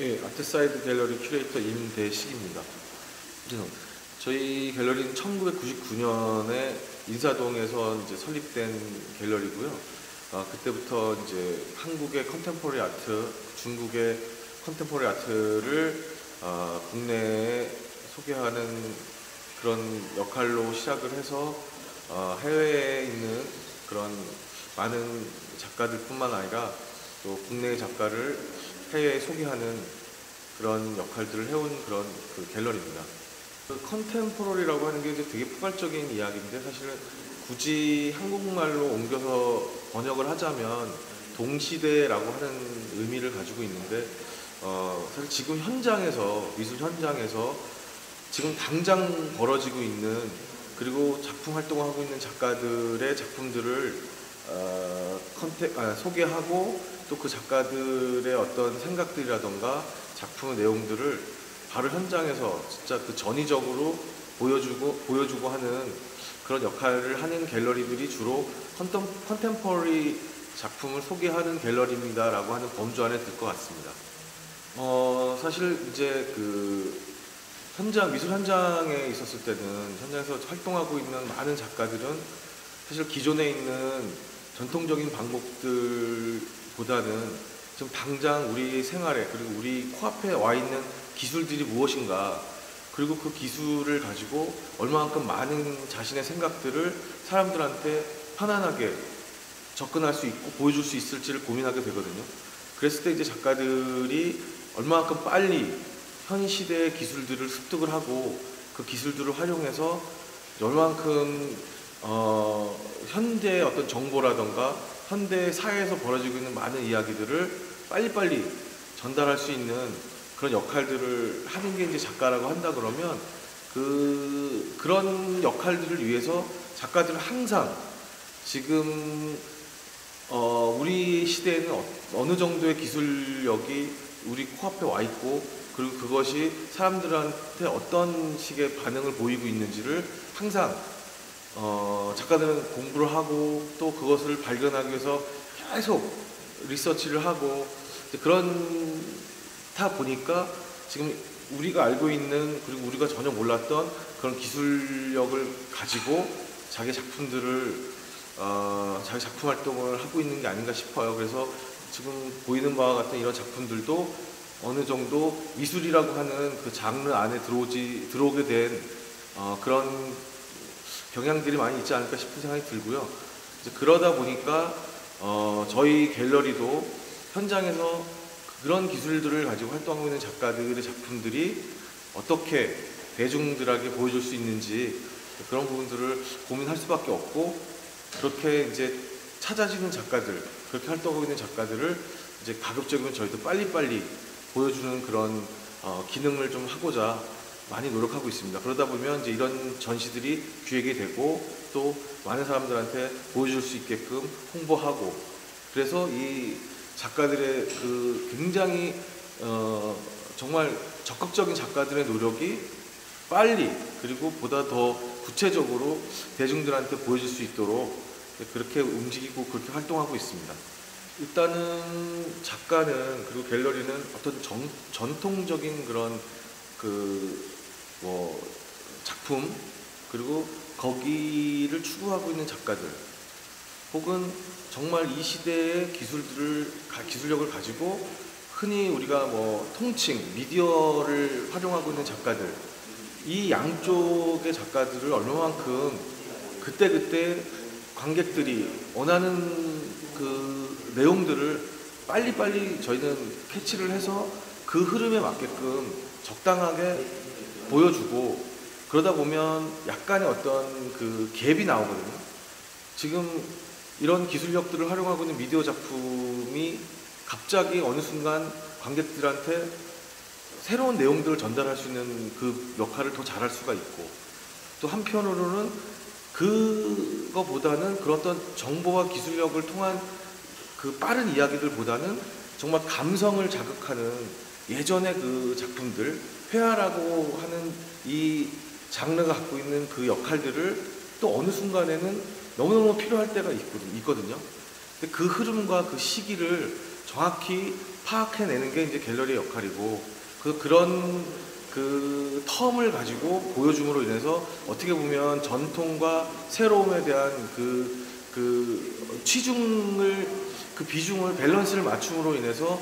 예, 아트사이드 갤러리 큐레이터 임대식입니다. 저희 갤러리는 1999년에 인사동에서 이제 설립된 갤러리고요. 그때부터 이제 한국의 컨템포러리 아트, 중국의 컨템포러리 아트를 국내에 소개하는 그런 역할로 시작을 해서 해외에 있는 그런 많은 작가들뿐만 아니라 또 국내의 작가를 해외에 소개하는 그런 역할들을 해온 그런 그 갤러리입니다. 그 컨템포러리라고 하는 게 이제 되게 포괄적인 이야기인데, 사실은 굳이 한국말로 옮겨서 번역을 하자면 동시대라고 하는 의미를 가지고 있는데, 사실 지금 현장에서, 미술 현장에서 지금 당장 벌어지고 있는, 그리고 작품 활동을 하고 있는 작가들의 작품들을 소개하고, 또 그 작가들의 어떤 생각들이라던가 작품의 내용들을 바로 현장에서 진짜 그 전위적으로 보여주고 하는 그런 역할을 하는 갤러리들이 주로 컨템포러리 작품을 소개하는 갤러리입니다라고 하는 범주 안에 들 것 같습니다. 사실 이제 그 미술 현장에 있었을 때는, 현장에서 활동하고 있는 많은 작가들은 사실 기존에 있는 전통적인 방법들보다는 지금 당장 우리 생활에, 그리고 우리 코앞에 와 있는 기술들이 무엇인가, 그리고 그 기술을 가지고 얼마만큼 많은 자신의 생각들을 사람들한테 편안하게 접근할 수 있고 보여줄 수 있을지를 고민하게 되거든요. 그랬을 때 이제 작가들이 얼마만큼 빨리 현 시대의 기술들을 습득을 하고 그 기술들을 활용해서 얼마만큼 현대의 어떤 정보라던가 현대 사회에서 벌어지고 있는 많은 이야기들을 빨리빨리 전달할 수 있는 그런 역할들을 하는 게 이제 작가라고 한다 그러면, 그런 역할들을 위해서 작가들은 항상 지금 우리 시대에는 어느 정도의 기술력이 우리 코앞에 와 있고, 그리고 그것이 사람들한테 어떤 식의 반응을 보이고 있는지를 항상 작가들은 공부를 하고, 또 그것을 발견하기 위해서 계속 리서치를 하고, 그렇다 보니까 지금 우리가 알고 있는, 그리고 우리가 전혀 몰랐던 그런 기술력을 가지고 자기 작품들을 자기 작품 활동을 하고 있는 게 아닌가 싶어요. 그래서 지금 보이는 바와 같은 이런 작품들도 어느 정도 미술이라고 하는 그 장르 안에 들어오게 된 그런 경향들이 많이 있지 않을까 싶은 생각이 들고요. 이제 그러다 보니까 저희 갤러리도 현장에서 그런 기술들을 가지고 활동하고 있는 작가들의 작품들이 어떻게 대중들에게 보여줄 수 있는지, 그런 부분들을 고민할 수밖에 없고, 그렇게 이제 찾아지는 작가들, 그렇게 활동하고 있는 작가들을 이제 가급적이면 저희도 빨리빨리 보여주는 그런 기능을 좀 하고자 많이 노력하고 있습니다. 그러다 보면 이제 이런 전시들이 기획이 되고, 또 많은 사람들한테 보여줄 수 있게끔 홍보하고, 그래서 이 작가들의 그 굉장히 정말 적극적인 작가들의 노력이 빨리, 그리고 보다 더 구체적으로 대중들한테 보여줄 수 있도록 그렇게 움직이고 그렇게 활동하고 있습니다. 일단은 작가는, 그리고 갤러리는 어떤 전통적인 그런 작품, 그리고 거기를 추구하고 있는 작가들, 혹은 정말 이 시대의 기술력을 가지고 흔히 우리가 통칭 미디어를 활용하고 있는 작가들, 이 양쪽의 작가들을 얼마만큼 그때그때 관객들이 원하는 그 내용들을 빨리빨리 저희는 캐치를 해서 그 흐름에 맞게끔 적당하게 보여주고, 그러다 보면 약간의 어떤 그 갭이 나오거든요. 지금 이런 기술력들을 활용하고 있는 미디어 작품이 갑자기 어느 순간 관객들한테 새로운 내용들을 전달할 수 있는 그 역할을 더 잘할 수가 있고, 또 한편으로는 그거보다는 그런 어떤 정보와 기술력을 통한 그 빠른 이야기들보다는 정말 감성을 자극하는 예전의 그 작품들, 회화라고 하는 이 장르가 갖고 있는 그 역할들을 또 어느 순간에는 너무너무 필요할 때가 있거든요. 근데 그 흐름과 그 시기를 정확히 파악해내는 게 이제 갤러리의 역할이고, 그런 그 텀을 가지고 보여줌으로 인해서 어떻게 보면 전통과 새로움에 대한 취중을, 그 비중을, 밸런스를 맞춤으로 인해서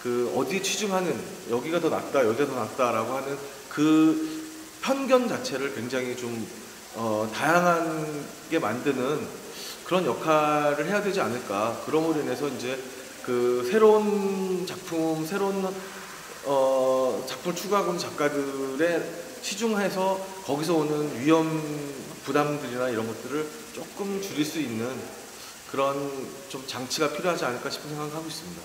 그 어디에 취중하는, 여기가 더 낫다, 여기가 더 낫다라고 하는 그 편견 자체를 굉장히 좀 다양하게 만드는 그런 역할을 해야 되지 않을까. 그러므로 인해서 이제 그 새로운 작품, 새로운 작품을 추구하고 있는 작가들의 시중해서 거기서 오는 위험 부담들이나 이런 것들을 조금 줄일 수 있는 그런 좀 장치가 필요하지 않을까 싶은 생각을 하고 있습니다.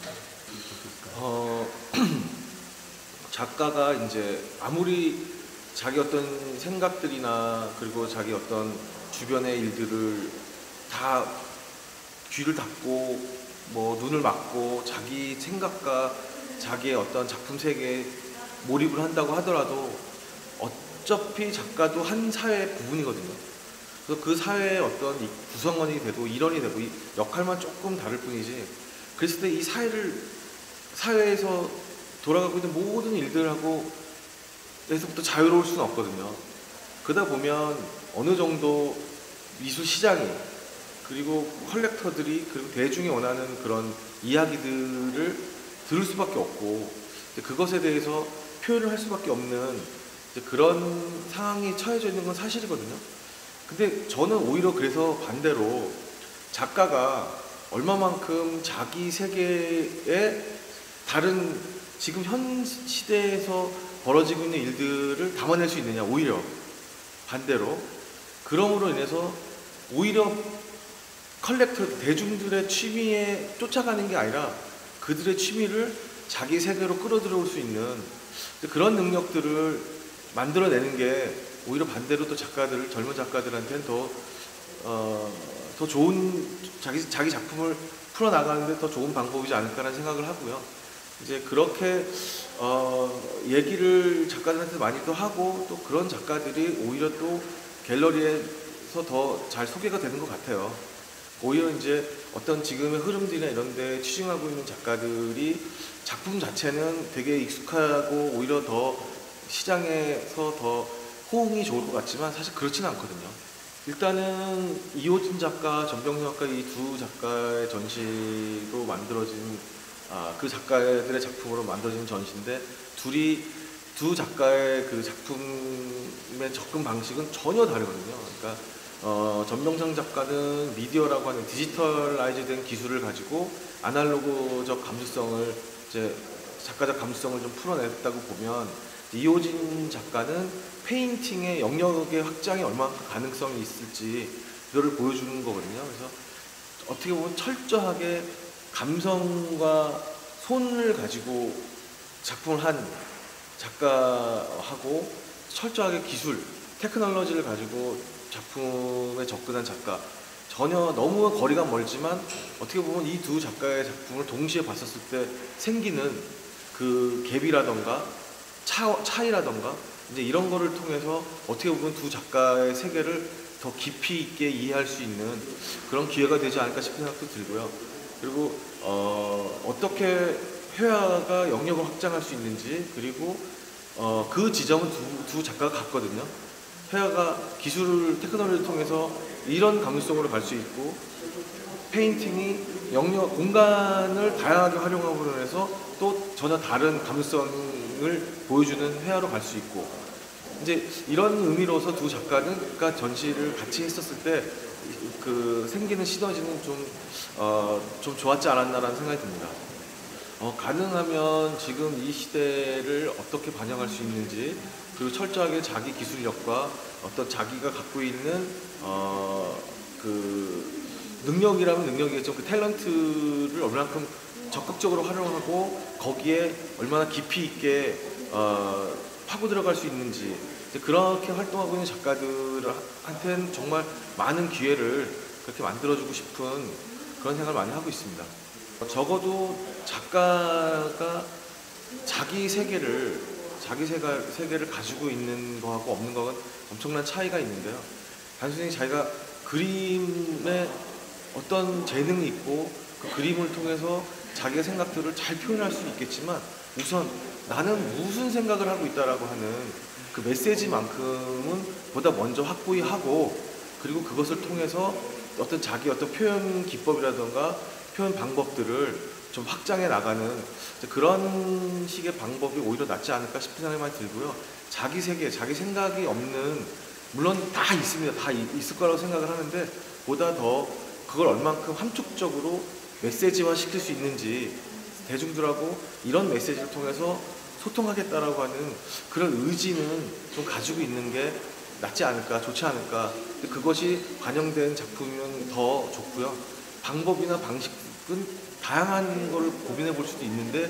작가가 이제 아무리 자기 어떤 생각들이나 그리고 자기 어떤 주변의 일들을 다 귀를 닫고 뭐 눈을 막고 자기 생각과 자기의 어떤 작품 세계에 몰입을 한다고 하더라도 어차피 작가도 한 사회의 부분이거든요. 그래서 그 사회의 어떤 구성원이 되고 일원이 되고 이 역할만 조금 다를 뿐이지, 그랬을 때 이 사회에서 돌아가고 있는 모든 일들하고 에서부터 자유로울 수는 없거든요. 그러다 보면 어느 정도 미술 시장이, 그리고 컬렉터들이, 그리고 대중이 원하는 그런 이야기들을 들을 수밖에 없고, 그것에 대해서 표현을 할 수밖에 없는 그런 상황이 처해져 있는 건 사실이거든요. 근데 저는 오히려 그래서 반대로 작가가 얼마만큼 자기 세계에 다른 지금 현 시대에서 벌어지고 있는 일들을 담아낼 수 있느냐, 오히려 반대로. 그럼으로 인해서 오히려 컬렉터, 대중들의 취미에 쫓아가는 게 아니라 그들의 취미를 자기 세계로 끌어들여올 수 있는 그런 능력들을 만들어내는 게 오히려 반대로 또 작가들, 젊은 작가들한테는 더 좋은, 자기 작품을 풀어나가는데 더 좋은 방법이지 않을까라는 생각을 하고요. 이제 그렇게 얘기를 작가들한테 많이 또 하고, 또 그런 작가들이 오히려 또 갤러리에서 더 잘 소개가 되는 것 같아요. 오히려 이제 어떤 지금의 흐름들이나 이런 데 취중하고 있는 작가들이 작품 자체는 되게 익숙하고 오히려 더 시장에서 더 호응이 좋을 것 같지만 사실 그렇지는 않거든요. 일단은 이호진 작가, 전병선 작가, 이 두 작가의 전시로 만들어진 그 작가들의 작품으로 만들어진 전시인데, 두 작가의 그 작품의 접근 방식은 전혀 다르거든요. 그러니까 전병선 작가는 미디어라고 하는 디지털라이즈된 기술을 가지고 아날로그적 감수성을, 이제 작가적 감수성을 좀 풀어냈다고 보면, 이호진 작가는 페인팅의 영역의 확장이 얼마나 가능성이 있을지 그거를 보여주는 거거든요. 그래서 어떻게 보면 철저하게 감성과 손을 가지고 작품을 한 작가하고, 철저하게 기술, 테크놀로지를 가지고 작품에 접근한 작가, 전혀 너무 거리가 멀지만 어떻게 보면 이 두 작가의 작품을 동시에 봤었을 때 생기는 그 갭이라던가 차이라던가 이제 이런 거를 통해서 어떻게 보면 두 작가의 세계를 더 깊이 있게 이해할 수 있는 그런 기회가 되지 않을까 싶은 생각도 들고요. 그리고 어떻게 회화가 영역을 확장할 수 있는지, 그리고 그 지점은 두 작가가 같거든요. 회화가 기술, 테크놀로지를 통해서 이런 감수성으로 갈 수 있고, 페인팅이 영역, 공간을 다양하게 활용함으로 해서 또 전혀 다른 감수성을 보여주는 회화로 갈 수 있고, 이제 이런 의미로서 두 작가가 전시를 같이 했었을 때 그 생기는 시너지는 좀 좋았지 않았나라는 생각이 듭니다. 가능하면 지금 이 시대를 어떻게 반영할 수 있는지, 그리고 철저하게 자기 기술력과 어떤 자기가 갖고 있는 그 능력이라면 능력이겠죠. 그 탤런트를 얼마만큼 적극적으로 활용하고 거기에 얼마나 깊이 있게 파고 들어갈 수 있는지, 그렇게 활동하고 있는 작가들한테는 정말 많은 기회를 그렇게 만들어주고 싶은 그런 생각을 많이 하고 있습니다. 적어도 작가가 자기 세계를 가지고 있는 거하고 없는 거는 엄청난 차이가 있는데요. 단순히 자기가 그림에 어떤 재능이 있고 그 그림을 통해서 자기의 생각들을 잘 표현할 수 있겠지만 우선 나는 무슨 생각을 하고 있다라고 하는 그 메시지만큼은 보다 먼저 확보히 하고, 그리고 그것을 통해서 어떤 자기 어떤 표현 기법이라던가 표현 방법들을 좀 확장해 나가는 그런 식의 방법이 오히려 낫지 않을까 싶은 생각이 많이 들고요. 자기 세계, 자기 생각이 없는, 물론 다 있습니다. 다 있을 거라고 생각을 하는데 보다 더 그걸 얼만큼 함축적으로 메시지화 시킬 수 있는지, 대중들하고 이런 메시지를 통해서 소통하겠다라고 하는 그런 의지는 좀 가지고 있는 게 낫지 않을까, 좋지 않을까. 근데 그것이 반영된 작품이면 더 좋고요. 방법이나 방식은 다양한 걸 고민해 볼 수도 있는데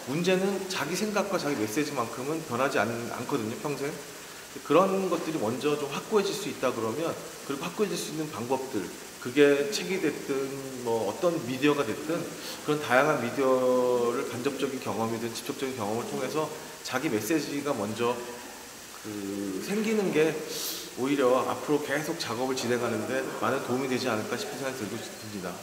문제는 자기 생각과 자기 메시지만큼은 변하지 않거든요, 평생. 그런 것들이 먼저 좀 확고해질 수 있다 그러면, 그리고 확고해질 수 있는 방법들, 그게 책이 됐든 뭐 어떤 미디어가 됐든 그런 다양한 미디어를 간접적인 경험이든 직접적인 경험을 통해서 자기 메시지가 먼저 생기는 게 오히려 앞으로 계속 작업을 진행하는데 많은 도움이 되지 않을까 싶은 생각이 들고 듭니다.